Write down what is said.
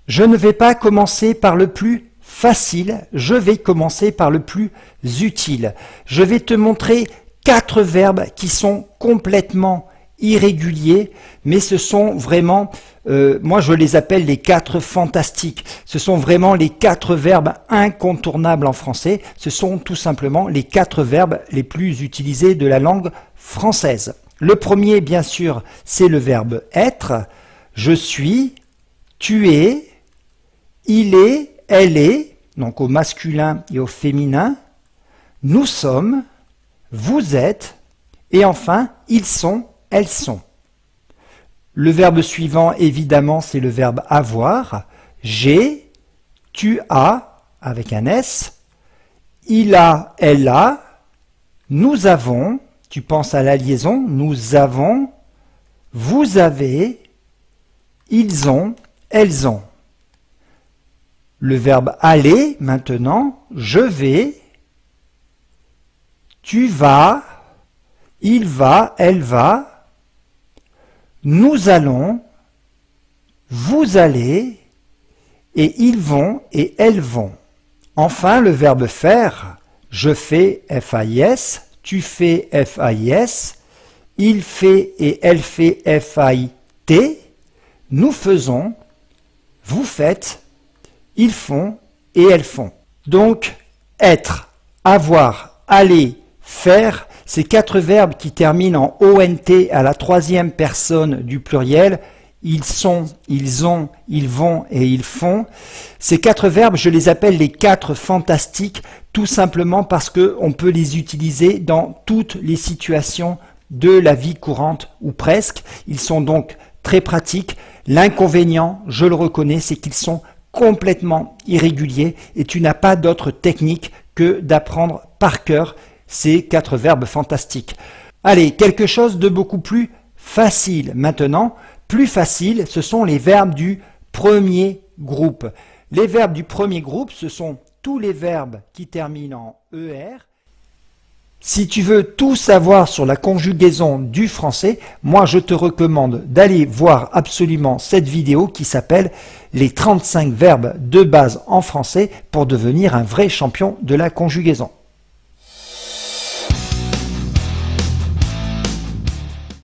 Je ne vais pas commencer par le plus facile, je vais commencer par le plus utile. Je vais te montrer 4 verbes qui sont complètement irréguliers, mais ce sont vraiment, moi je les appelle les 4 fantastiques. Ce sont vraiment les 4 verbes incontournables en français. Ce sont tout simplement les 4 verbes les plus utilisés de la langue française. Le premier, bien sûr, c'est le verbe être. Je suis, tu es, il est, elle est, donc au masculin et au féminin. Nous sommes, vous êtes, et enfin, ils sont, elles sont. Le verbe suivant, évidemment, c'est le verbe avoir. J'ai, tu as, avec un S. Il a, elle a. Nous avons, tu penses à la liaison, nous avons. Vous avez, ils ont, elles ont. Le verbe aller, maintenant, je vais. Tu vas, il va, elle va. Nous allons, vous allez, et ils vont et elles vont. Enfin, le verbe faire, je fais, F-A-I-S, tu fais, F-A-I-S, il fait et elle fait, F-A-I-T, nous faisons, vous faites, ils font et elles font. Donc, être, avoir, aller, faire, ces 4 verbes qui terminent en ONT à la 3e personne du pluriel, ils sont, ils ont, ils vont et ils font. Ces 4 verbes, je les appelle les 4 fantastiques, tout simplement parce qu'on peut les utiliser dans toutes les situations de la vie courante, ou presque. Ils sont donc très pratiques. L'inconvénient, je le reconnais, c'est qu'ils sont complètement irréguliers et tu n'as pas d'autre technique que d'apprendre par cœur ces 4 verbes fantastiques. Allez, quelque chose de beaucoup plus facile maintenant. Plus facile, ce sont les verbes du premier groupe. Les verbes du premier groupe, ce sont tous les verbes qui terminent en ER. Si tu veux tout savoir sur la conjugaison du français, moi je te recommande d'aller voir absolument cette vidéo qui s'appelle « Les 35 verbes de base en français pour devenir un vrai champion de la conjugaison ».